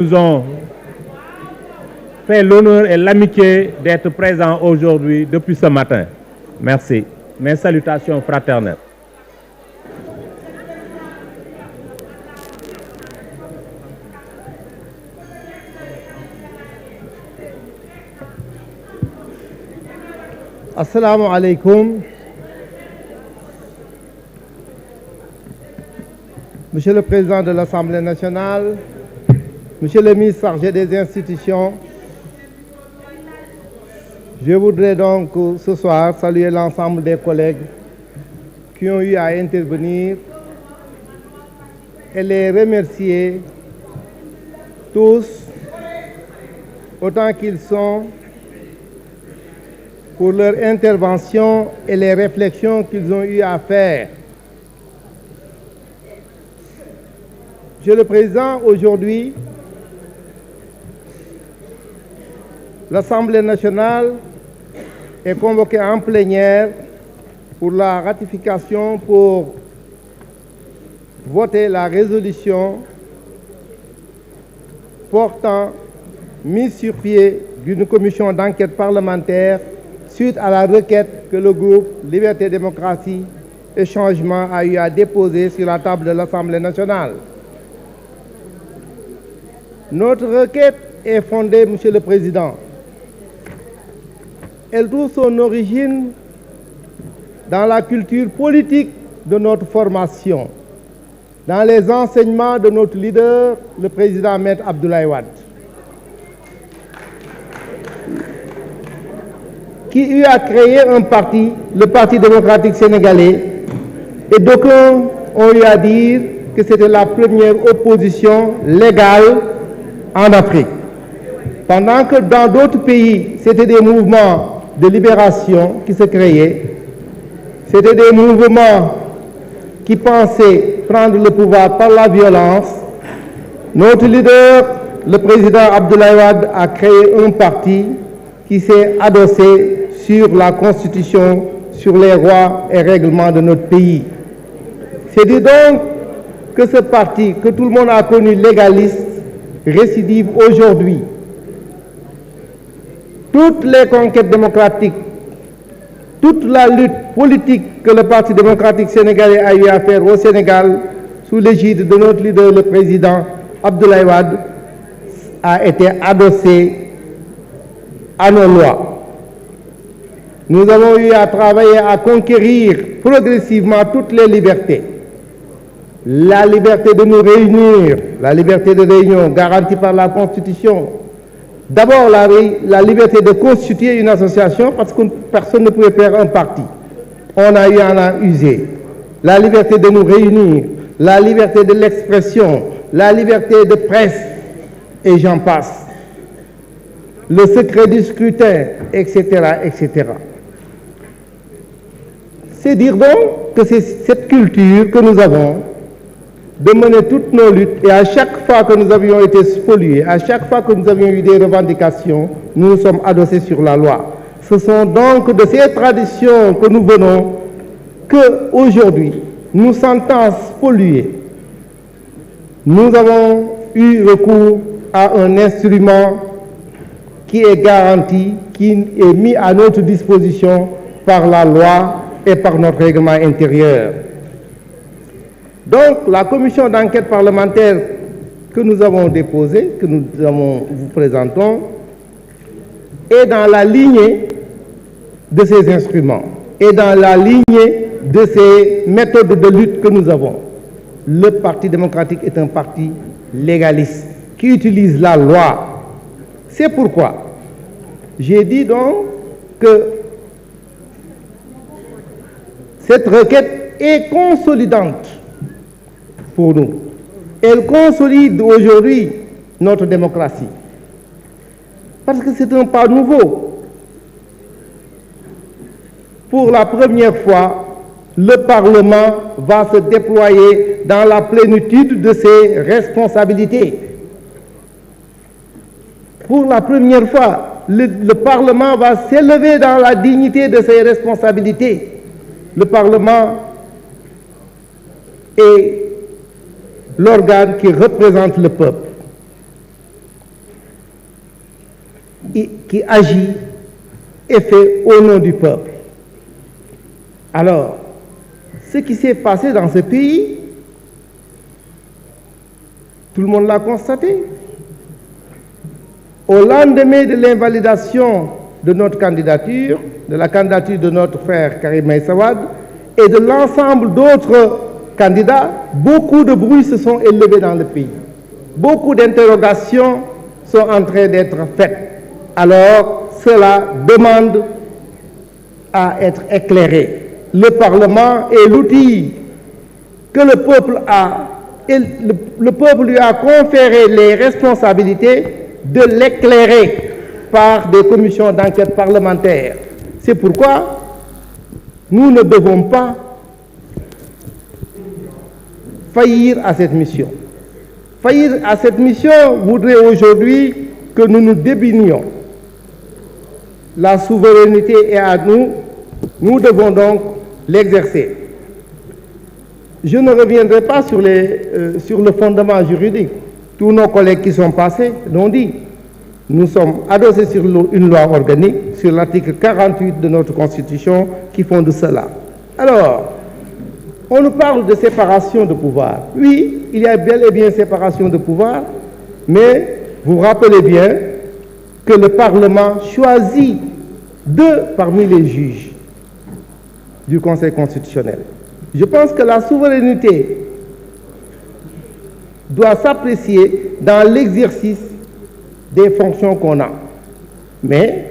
nous ont fait l'honneur et l'amitié d'être présents aujourd'hui depuis ce matin. Merci. Mes salutations fraternelles. Assalamu alaikum. Monsieur le Président de l'Assemblée nationale, Monsieur le ministre chargé des institutions, je voudrais donc ce soir saluer l'ensemble des collègues qui ont eu à intervenir et les remercier tous autant qu'ils sont pour leur intervention et les réflexions qu'ils ont eu à faire. Monsieur le Président, aujourd'hui, l'Assemblée nationale est convoquée en plénière pour la ratification, pour voter la résolution portant mise sur pied d'une commission d'enquête parlementaire suite à la requête que le groupe Liberté, Démocratie et Changement a eu à déposer sur la table de l'Assemblée nationale. Notre requête est fondée, Monsieur le Président. Elle trouve son origine dans la culture politique de notre formation, dans les enseignements de notre leader, le président Maître Abdoulaye Wade, qui eut à créer un parti, le Parti démocratique sénégalais, et d'aucuns ont eu à dire que c'était la première opposition légale en Afrique. Pendant que dans d'autres pays, c'était des mouvements de libération qui se créaient, c'était des mouvements qui pensaient prendre le pouvoir par la violence, notre leader, le président Abdoulaye Wade, a créé un parti qui s'est adossé sur la Constitution, sur les lois et règlements de notre pays. C'est dit donc que ce parti, que tout le monde a connu légaliste, récidive aujourd'hui. Toutes les conquêtes démocratiques, toute la lutte politique que le Parti démocratique sénégalais a eu à faire au Sénégal, sous l'égide de notre leader, le président Abdoulaye Wade, a été adossée à nos lois. Nous avons eu à travailler à conquérir progressivement toutes les libertés. La liberté de nous réunir, la liberté de réunion garantie par la Constitution. D'abord, la liberté de constituer une association parce que personne ne pouvait faire un parti. On a eu à en user. La liberté de nous réunir, la liberté de l'expression, la liberté de presse, et j'en passe. Le secret du scrutin, etc., etc. C'est dire donc que c'est cette culture que nous avons de mener toutes nos luttes, et à chaque fois que nous avions été spoliés, à chaque fois que nous avions eu des revendications, nous nous sommes adossés sur la loi. Ce sont donc de ces traditions que nous venons qu'aujourd'hui, nous sentant spoliés, nous avons eu recours à un instrument qui est garanti, qui est mis à notre disposition par la loi et par notre règlement intérieur. Donc, la commission d'enquête parlementaire que nous avons déposée, que nous vous présentons, est dans la lignée de ces instruments, et dans la lignée de ces méthodes de lutte que nous avons. Le Parti démocratique est un parti légaliste qui utilise la loi. C'est pourquoi j'ai dit donc que cette requête est consolidante pour nous. Elle consolide aujourd'hui notre démocratie. Parce que c'est un pas nouveau. Pour la première fois, le Parlement va se déployer dans la plénitude de ses responsabilités. Pour la première fois, le Parlement va s'élever dans la dignité de ses responsabilités. Le Parlement est l'organe qui représente le peuple. qui agit est fait au nom du peuple. Alors, ce qui s'est passé dans ce pays, tout le monde l'a constaté. Au lendemain de l'invalidation de notre candidature, de la candidature de notre frère Karim Meïssa Wade et de l'ensemble d'autres candidats, beaucoup de bruits se sont élevés dans le pays. Beaucoup d'interrogations sont en train d'être faites. Alors, cela demande à être éclairé. Le Parlement est l'outil que le peuple a, et le peuple lui a conféré les responsabilités de l'éclairer par des commissions d'enquête parlementaires. C'est pourquoi nous ne devons pas faillir à cette mission. Faillir à cette mission voudrait aujourd'hui que nous nous débinions. La souveraineté est à nous, nous devons donc l'exercer. Je ne reviendrai pas sur le fondement juridique. Tous nos collègues qui sont passés l'ont dit. Nous sommes adossés sur une loi organique, sur l'article 48 de notre Constitution, qui font de cela. Alors, on nous parle de séparation de pouvoir. Oui, il y a bel et bien séparation de pouvoir, mais vous vous rappelez bien que le Parlement choisit deux parmi les juges du Conseil constitutionnel. Je pense que la souveraineté doit s'apprécier dans l'exercice des fonctions qu'on a. Mais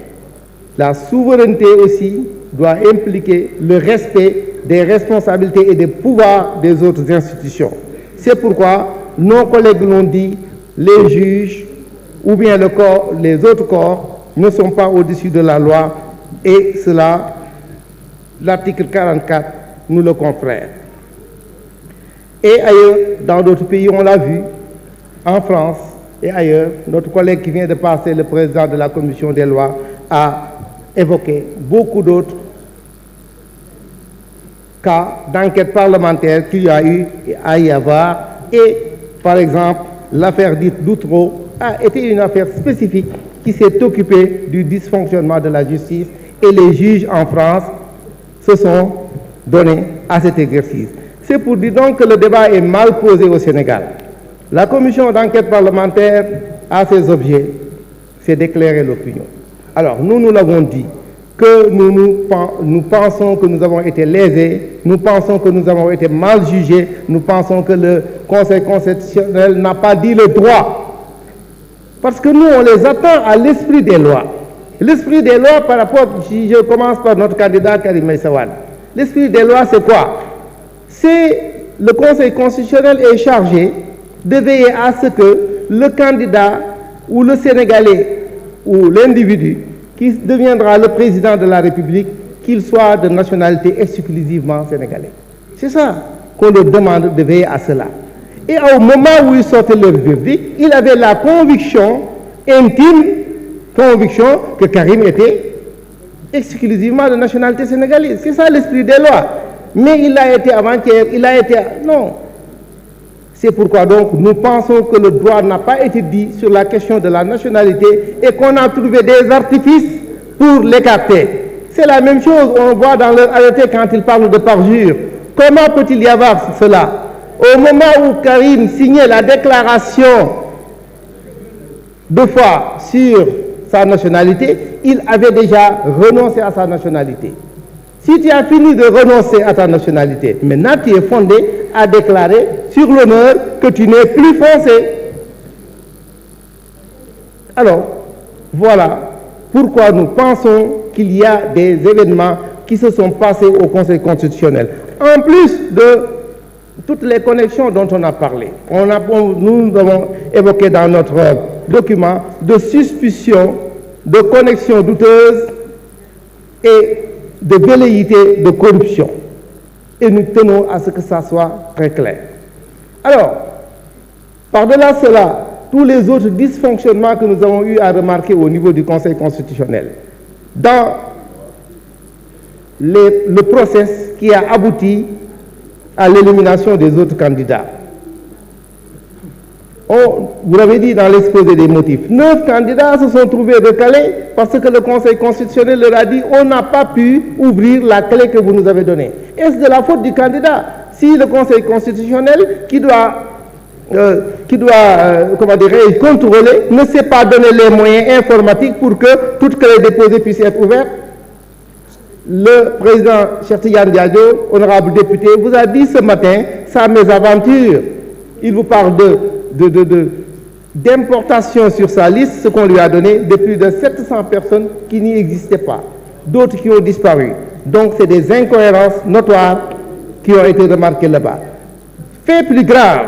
la souveraineté aussi doit impliquer le respect des responsabilités et des pouvoirs des autres institutions. C'est pourquoi nos collègues l'ont dit, les juges ou bien les autres corps ne sont pas au-dessus de la loi et cela, l'article 44 nous le confère. Et ailleurs, dans d'autres pays, on l'a vu, en France et ailleurs, notre collègue qui vient de passer, le président de la commission des lois, a évoqué beaucoup d'autres cas d'enquête parlementaire qu'il y a eu à y avoir. Et, par exemple, l'affaire dite d'Outreau a été une affaire spécifique qui s'est occupée du dysfonctionnement de la justice et les juges en France se sont donnés à cet exercice. C'est pour dire donc que le débat est mal posé au Sénégal. La commission d'enquête parlementaire a ses objets, c'est d'éclairer l'opinion. Alors, nous l'avons dit, que nous pensons que nous avons été lésés, nous pensons que nous avons été mal jugés, nous pensons que le Conseil constitutionnel n'a pas dit le droit. Parce que nous, on les attend à l'esprit des lois. L'esprit des lois par rapport, si je commence par notre candidat Karim Meïssa Wade, l'esprit des lois c'est quoi? C'est le Conseil constitutionnel est chargé de veiller à ce que le candidat ou le Sénégalais ou l'individu qui deviendra le président de la République, qu'il soit de nationalité exclusivement sénégalaise. C'est ça qu'on leur demande de veiller à cela. Et au moment où ils sortaient leur verdict, il avait la conviction intime, que Karim était exclusivement de nationalité sénégalaise. C'est ça l'esprit des lois. Mais il a été avant-hier, non. C'est pourquoi donc nous pensons que le droit n'a pas été dit sur la question de la nationalité et qu'on a trouvé des artifices pour l'écarter. C'est la même chose, on voit dans leur arrêté quand ils parlent de parjure. Comment peut-il y avoir cela? Au moment où Karim signait la déclaration de foi sur sa nationalité, il avait déjà renoncé à sa nationalité. Si tu as fini de renoncer à ta nationalité, maintenant tu es fondé à déclarer sur l'honneur que tu n'es plus français. Alors, voilà pourquoi nous pensons qu'il y a des événements qui se sont passés au Conseil constitutionnel. En plus de toutes les connexions dont on a parlé, nous avons évoqué dans notre document de suspicion, de connexions douteuses et de velléité de corruption. Et nous tenons à ce que ça soit très clair. Alors, par-delà cela, tous les autres dysfonctionnements que nous avons eu à remarquer au niveau du Conseil constitutionnel, dans le process qui a abouti à l'élimination des autres candidats. vous l'avez dit dans l'exposé des motifs, 9 candidats se sont trouvés recalés parce que le Conseil constitutionnel leur a dit on n'a pas pu ouvrir la clé que vous nous avez donnée. Est-ce de la faute du candidat si le Conseil constitutionnel qui doit contrôler ne sait pas donner les moyens informatiques pour que toute clé déposée puisse être ouverte? Le président Cheikh Tidiane Diadio, honorable député, vous a dit ce matin sa mésaventure. Il vous parle d'importation sur sa liste, ce qu'on lui a donné, de plus de 700 personnes qui n'y existaient pas, d'autres qui ont disparu. Donc c'est des incohérences notoires qui ont été remarquées là-bas. Fait plus grave,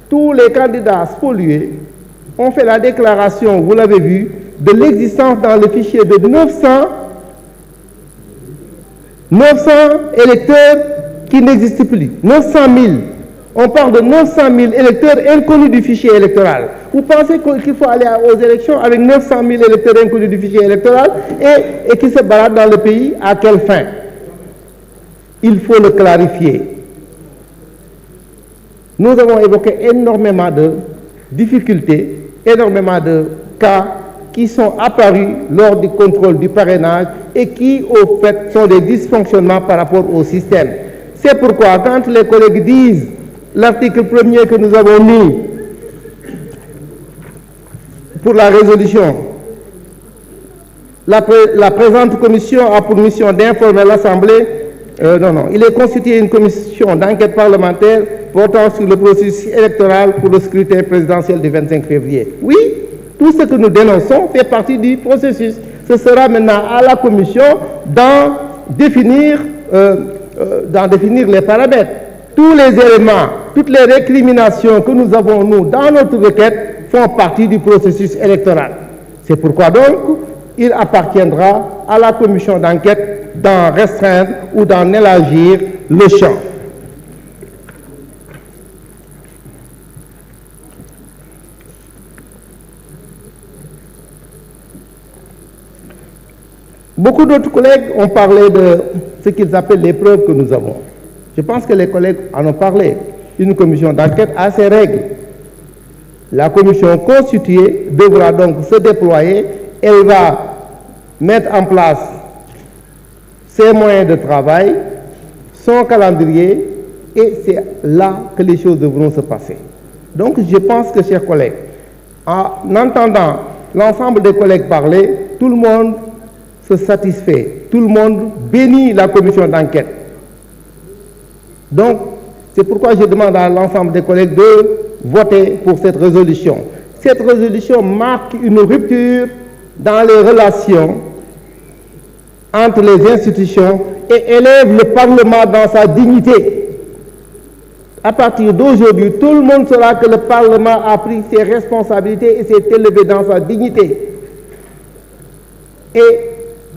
tous les candidats spoliés ont fait la déclaration, vous l'avez vu, de l'existence dans le fichier de 900 électeurs qui n'existent plus, 900 000. On parle de 900 000 électeurs inconnus du fichier électoral. Vous pensez qu'il faut aller aux élections avec 900 000 électeurs inconnus du fichier électoral et qui se baladent dans le pays? À quelle fin? Il faut le clarifier. Nous avons évoqué énormément de difficultés, énormément de cas qui sont apparus lors du contrôle du parrainage et qui, au fait, sont des dysfonctionnements par rapport au système. C'est pourquoi, quand les collègues disent l'article 1er que nous avons mis pour la résolution, la présente commission a pour mission d'informer l'Assemblée. Il est constitué une commission d'enquête parlementaire portant sur le processus électoral pour le scrutin présidentiel du 25 février. Oui, tout ce que nous dénonçons fait partie du processus. Ce sera maintenant à la commission d'en définir les paramètres. Tous les éléments, toutes les récriminations que nous avons, nous, dans notre requête, font partie du processus électoral. C'est pourquoi donc, il appartiendra à la commission d'enquête d'en restreindre ou d'en élargir le champ. Beaucoup d'autres collègues ont parlé de ce qu'ils appellent les preuves que nous avons. Je pense que les collègues en ont parlé. Une commission d'enquête a ses règles. La commission constituée devra donc se déployer. Elle va mettre en place ses moyens de travail, son calendrier, et c'est là que les choses devront se passer. Donc je pense que, chers collègues, en entendant l'ensemble des collègues parler, tout le monde se satisfait, tout le monde bénit la commission d'enquête. Donc, c'est pourquoi je demande à l'ensemble des collègues de voter pour cette résolution. Cette résolution marque une rupture dans les relations entre les institutions et élève le Parlement dans sa dignité. À partir d'aujourd'hui, tout le monde saura que le Parlement a pris ses responsabilités et s'est élevé dans sa dignité. Et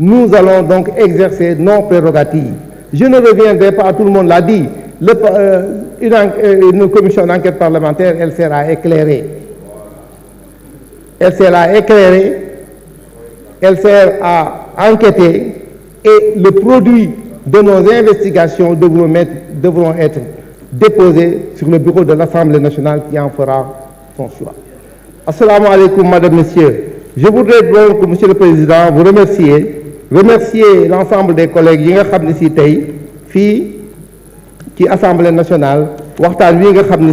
nous allons donc exercer nos prérogatives. Je ne reviendrai pas, tout le monde l'a dit, une commission d'enquête parlementaire, elle sera éclairée. Elle sera éclairée, elle sert à enquêter et le produit de nos investigations devront être déposés sur le bureau de l'Assemblée nationale qui en fera son choix. Assalamu alaikum, madame, messieurs. Je voudrais donc, monsieur le président, vous remercier l'ensemble des collègues yi nga xam ne si tey fii ci Assemblée nationale waxtaan wi nga xam ne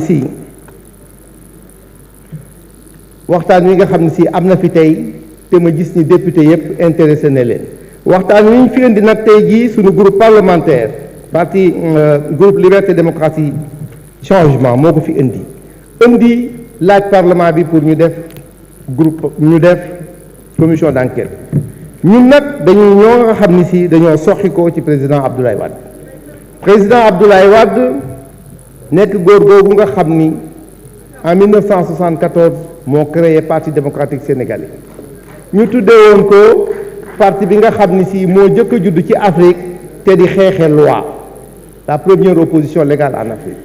si am na fi tey te ma gis ni député yëpp intéressé na leen waxtaan wi ñu fi indi nag tey jii suñu groupe parlementaire groupe Liberté Démocratie Changement moo ko fi indi laaj parlement bi pour ñu def commission d'enquête. ñun nag ñoo nga xam ni si dañoo soxikoo ci président Abdoulaye Wade nekk góor googu nga xam ni en 1974 moo créé parti démocratique sénégalais ñu tuddee woon ko parti bi nga xam ni si moo jëkk a judd ci Afrique te di xeexe loi, la première opposition légale en Afrique.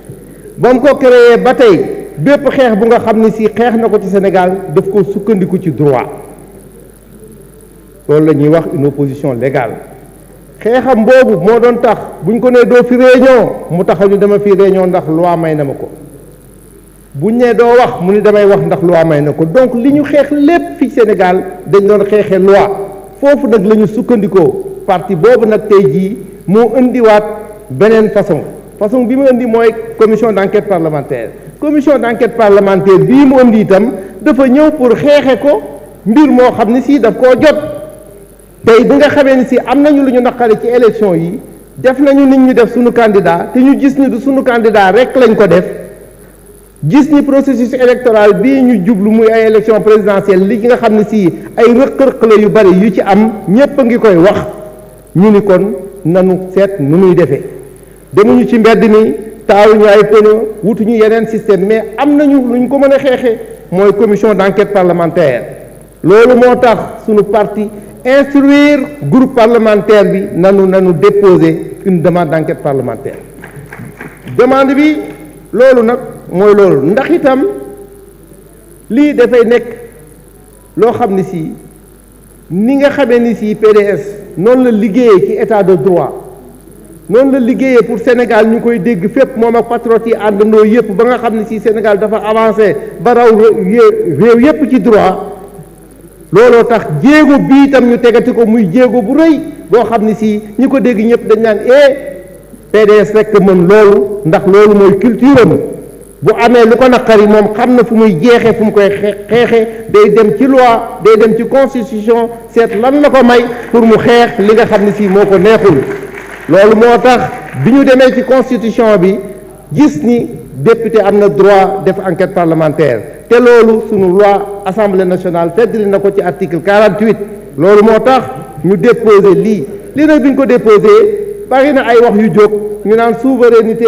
ba mu ko créé ba tey bépp xeex bu nga xam ni si xeex na ko ci Sénégal daf ko sukkandiku ci droit. loolu la ñuy wax une opposition légale xeexam boobu moo doon tax buñ ko nee doo fi réunion mu taxaw ñu dama fi réunion ndax loi may na ma ko bu ñee doo wax mu ni damay wax ndax loi may na ko. donc li ñu xeex lépp fii Sénégal dañ doon xeexee loi foofu nag la ñu sukkandikoo parti boobu nag tey jii moo indiwaat beneen façon bi mu indi mooy commission d'enquête parlementaire. commission d'enquête parlementaire bii mu indi itam dafa ñëw pour xeexe ko mbir moo xam ne si daf koo jot tey bi nga xamee ni si am nañu lu ñu naqare ci élection yi def nañu nit ñu def suñu candidat te ñu gis ni du suñu candidat rek lañ ko def gis ni processus électoral bii ñu jublu muy ay élection présidentielle li nga xam ne si ay rëq-rëq la yu bari yu ci am ñépp a ngi koy wax ñu ni kon nanu seet nu muy defee demuñu ci mbedd mi taaluñu ay pneu wutuñu yeneen système mais am nañu lu ñu ko mën a xeexee mooy commission d'enquête parlementaire loolu moo tax suñu parti instruire groupe parlementaire bi nanu déposer une demande d'enquête parlementaire demande bi loolu nag mooy loolu ndax itam lii dafay nekk loo xam ne si ni nga xamee ni si PDS noonu la liggéeyee ci état de droit noonu la liggéeyee pour Sénégal ñu koy dégg fépp moom ak patriotes yi àndandoo yëpp ba nga xam ne si Sénégal dafa avancé ba raw réew yëpp ci droit looloo tax jéego bii itam ñu tegati ko muy jéego bu rëy boo xam ne si ñi ko dégg ñëpp dañ naan PDS rek mën loolu ndax loolu mooy culture am bu amee lu ko naqari moom xam na fu muy jeexee fu mu koy xeexee day dem ci loi day dem ci constitution seet lan la ko may pour mu xeex li nga xam ne si moo ko neexul loolu moo tax bi ñu demee ci constitution bi gis ni député am na droit def enquête parlementaire te loolu sunu loi assemblée nationale feddali na ko ci article 48 loolu moo tax ñu déposé lii nag bi ñu ko déposé bari na ay wax yu jóg ñu naan souveraineté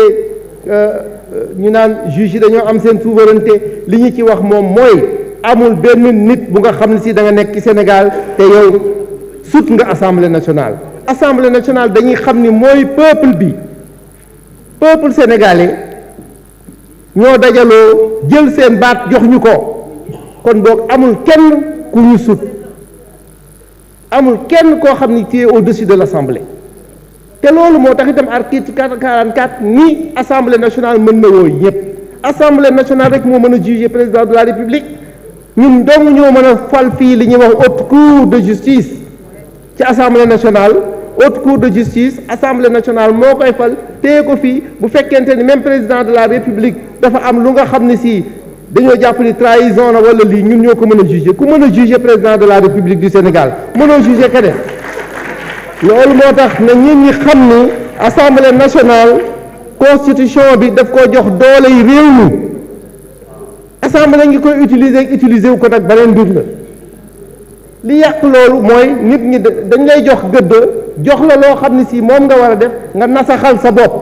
ñu naan juge yi dañoo am seen souveraineté li ñu ci wax moom mooy amul benn nit bu nga xam ne si da nga nekk ci Sénégal te yow sut nga assemblée nationale dañuy xam ni mooy peuple sénégalais ñoo dajaloo jël seen baat jox ñu ko kon boog amul kenn ku ñu sut amul kenn koo xam ni tu es au-dessus de l'assemblée te loolu moo tax itam article 44 ni assemblée nationale mën na woo ñëpp assemblée nationale rek moo mën a juger président de la république ñun dong ñoo mën a fal fii li ñuy wax haute cour de justice ci assemblée nationale haute cour de justice assemblée nationale moo koy fal téye ko fii bu fekkente ni même président de la république dafa am lu nga xam ne si dañoo jàpp ni trahison la wala lii ñun ñoo ko mën a juger ku mën a juger président de la république du Sénégal mënoo juger keneen loolu moo tax na ñit ñi xam ni assemblée nationale constitution bi daf koo jox doole yi réew mi assemblée ngi koy utiliser wu ko nag beneen mbir la li yàq loolu mooy nit ñi dañ lay jox gëdd jox la loo xam ne si moom nga war a def nga nasaxal sa bopp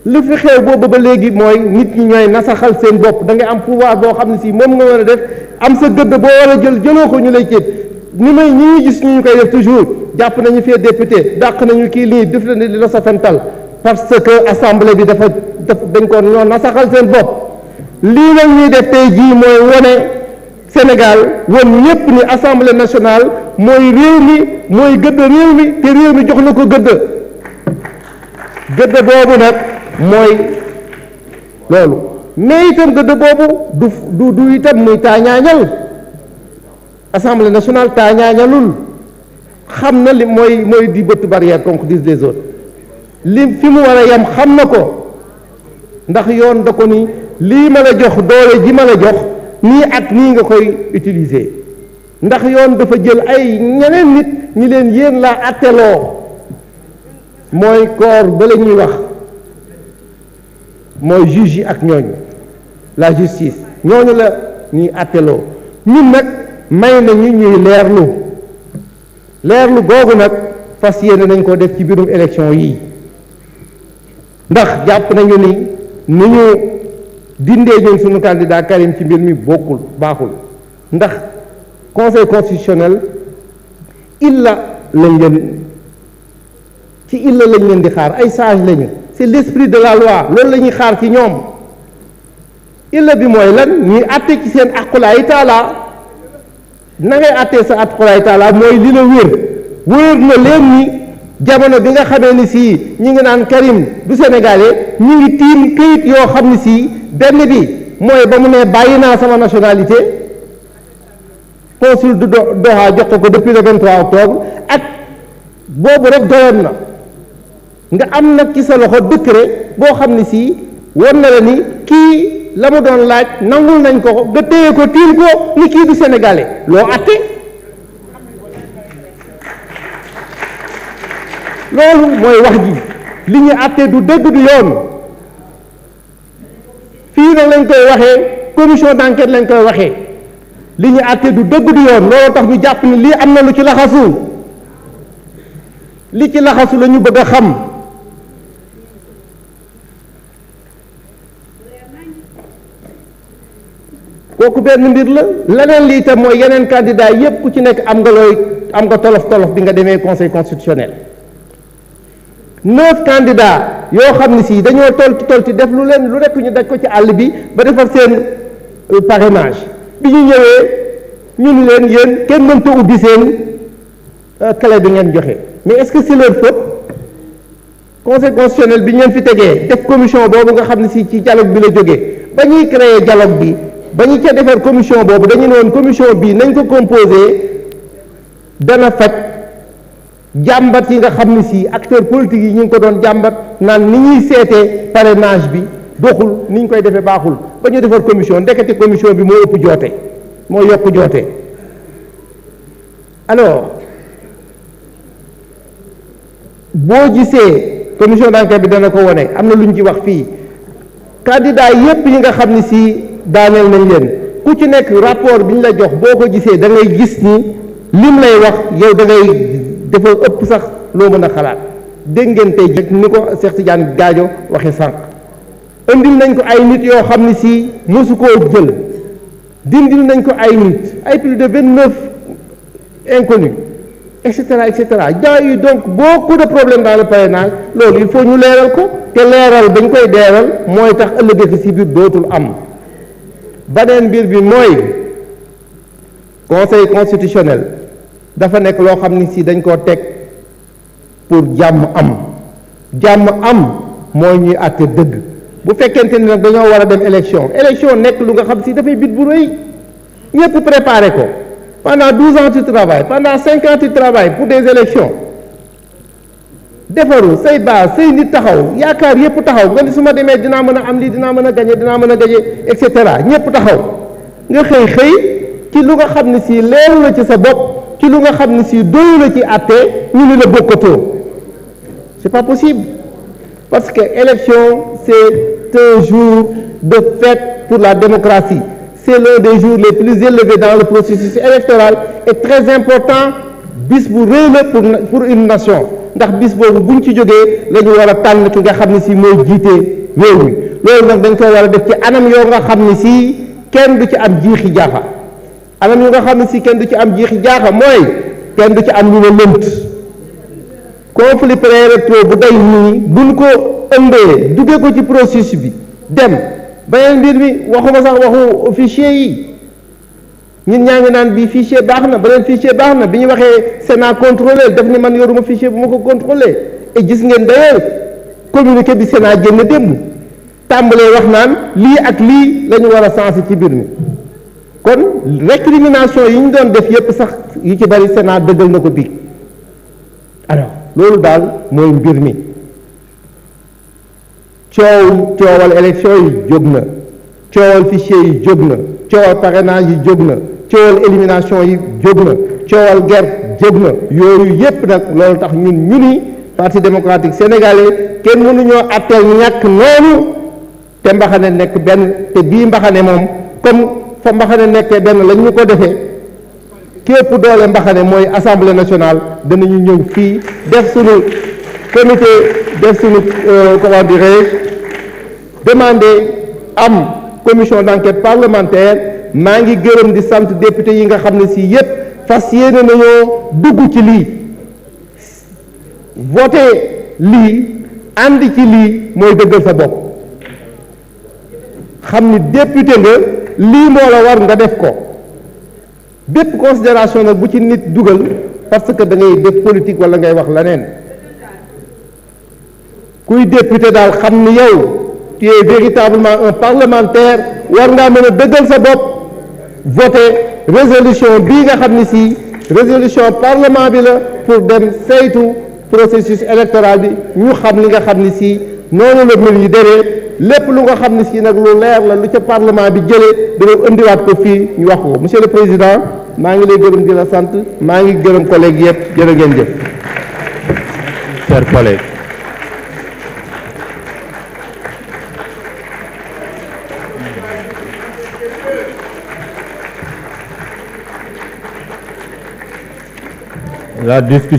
li fi xew boobu ba léegi mooy nit ñi ñooy nasaxal seen bopp da ngay am pouvoir boo xam ne si moom nga war a def am sa gëdd boo war a jëloo ko ñu lay céet ni may ñi ñu gis ñu koy def toujours jàpp nañu fee député dàq nañu kii lii def na di la safental parce que assemblée bi dañ ko ñoo nasaxal seen bopp lii nag ñuy def tey jii mooy wone Sénégal won ñépp ni assemblée nationale mooy réew mi mooy gëdd réew mi te réew mi jox na ko gëdd boobu nag mooy loolu mais itam gëdd boobu du itam muy taañaañal assemblée nationale taañaañalul xam na li mooy di bëtt barrière comme disent les autres li fi mu war a yem xam na ko ndax yoon da ko ni lii ma la jox doole ji ma la jox nii ak nii nga koy utiliser ndax yoon dafa jël ay ñeneen nit ñi leen yéen laa atteloo mooy corps ba la ñuy wax mooy juge yi ak ñooñu la justice ñooñu la ñuy atteloo ñun nag may nañu ñuy leerlu googu nag fas yéene nañ ko def ci biirum élection yii ndax jàpp nañu ni ñu dindee ñun suñu candidat Karim ci mbir mi baaxul ndax conseil constitutionnel illa lañ leen di xaar ay sage lañu c'est l'esprit de la loi loolu la ñuy xaar ci ñoom illa bi mooy lan ñuy àtte ci seen aqulaay taala na ngay àttee sa aqulaay taala mooy li la wér na leen ni jamono bi nga xamee ni sii ñi ngi naan Karim du sénégalais ñi ngi tiim këyit yoo xam ni sii benn bi mooy ba mu ne bàyyi naa sama nationalité consul du Doha jox ko depuis le 23 octobre ak boobu rek doyoon na nga am nag ci sa loxo décret boo xam ni sii war na la ni kii la mu doon laaj nangul nañ ko nga téye ko tiim ko ni kii du sénégalais loo atte loolu mooy wax ji li ñu atte du dëgg du yoon fii nag lañ koy waxee commission d'enquête lañ koy waxee li ñu atte du dëgg du yoon loolu tax ñu jàpp ni lii am na lu ci laxasu li ci laxasu la ñu bëgg a xam kooku benn mbir la leneen lii tam mooy yeneen candidat yépp ku ci nekk am nga tolof bi nga demee conseil constitutionnel 9 candidats yoo xam ne si dañoo tolti def lu rekk ñu daj ko ci àll bi ba defar seen parrainage bi ñu ñëwee ñu ni leen yéen kenn mënta ubbi seen clé bi ngeen joxe mais est-ce que c'est leur faute conseil constitutionnel bi ñeen fi tegee def commission boobu nga xam ne si ci dialogue bi la jógee ba ñuy créer dialogue bi ba ñu ca defar commission boobu dañu ne woon commission bii nañ ko composé dana faj jàmbat yi nga xam ne si acteurs politiques yi ñu ngi ko doon jàmbat naan ni ñuy seetee parrainage bi doxul ni ñu koy defee baaxul ba ñu defar commission ndekete commission bi moo ëpp joote moo yokk joote alors boo gisee commission d'enquête bi dana ko wone am na lu ñu ci wax fii candidat yépp yi nga xam ne si daaneel nañ leen ku ci nekk rapport bi ñu la jox boo ko gisee da ngay gis ni lim lay wax yow da ngay dafa ëpp sax loo mën a xalaat dégg ngeen tey jii ni ko Cheikh Tidiane Gadio waxee sànq indil nañ ko ay nit yoo xam ne si mosu koo jël dindil nañ ko ay nit ay plus de 29 inconnus et cetera et cetera yaa yu donc beaucoup de problèmes dans le parrainage loolu il faut ñu leeral ko te leeral bañ koy deeral mooy tax ëllëgati si biir dootul am beneen mbir bi mooy conseil constitutionnel dafa nekk loo xam ni si dañ koo teg pour jàmm am mooy ñuy àtte dëgg bu fekkente ni nag dañoo war a dem élection nekk lu nga xam si dafay bit bu rëy ñëpp préparé ko pendant 12 ans tu travailles pendant 5 ans tu travailles pour des élections defaru say base say nit taxaw yaakaar yëpp taxaw nga ni su ma demee dinaa mën a am lii dinaa mën a gañe et cetera ñëpp taxaw nga xëy ci lu nga xam ne si leeru la ci sa bopp ci lu nga xam ne si doyu la ci àtte ñu ni la bokkatoo c'est pas possible parce que élection c'est un jour de fête pour la démocratie c'est l'un des jours les plus élevés dans le processus électoral et très important bis bu rëy la pour une nation ndax bis boobu buñ ci jógee la ñu war a tànn ki nga xam ne si mooy jiite réew mi loolu nag dañ koy war a def ci anam yoo nga xam ne si kenn du ci am jiixi jaaxa anam yu nga xam ne si kenn du ci am jiixi jaaxa mooy kenn du ci am lu la lënt conflit préélectoral bu day nii buñ ko ëmbee duggee ko ci processus bi dem beneen mbir mi waxuma sax waxu fichier yi ñun ñaa ngi naan bii fichier baax na beneen fichier baax na bi ñu waxee Sénat contrôlé daf ni man yoruma fichier bu ma ko contrôlé et gis ngeen d'ailleurs communiqué bi Sénat génn démb tàmbalee wax naan lii ak lii la ñu war a sensé ci mbir mi kon récrimination yi ñu doon def yépp sax yu ci bari Sénat dëggal na ko bii alors loolu daal mooy mbir mi coowal élection yi jóg na coowal fichier yi jóg na coowal parrainage yi jóg na coowal élimination yi jóg na coowal guerre jóg na yooyu yépp nag loolu tax ñu ni parti démocratique sénégalais kenn mënuñoo atteel ñàkk noonu te mbaxane nekk benn te bii mbaxane moom comme fa mbaxane nekkee benn lañ ñu ko defee képp doole mbaxane mooy assemblée nationale danañu ñëw fii def suñu comité def suñu comment dirais-je demander am commission d'enquête parlementaire maa ngi gërëm di sant député yi nga xam ne si yépp fas yéene nañoo dugg ci lii voté lii ànd ci lii mooy dëggal sa bopp xam ni député nga lii moo la war nga def ko bépp considération nag bu ci nit dugal parce que da ngay def politique wala ngay wax leneen kuy député daal xam ni yow tu es véritablement un parlementaire war ngaa mën a dëggal sa bopp voter résolution bii nga xam ni si résolution parlement bi la pour dem saytu processus électoral bi ñu xam li nga xam ni si noonu la mbir yi demee lépp lu nga xam ni si nag lu leer la lu ca parlement bi jëlee dina indiwaat ko fii ñu wax ko monsieur le président maa ngi lay gërëm di la sant maa ngi gërëm collègues yëpp jërë ngeen jëf. Chers collègues. La discussion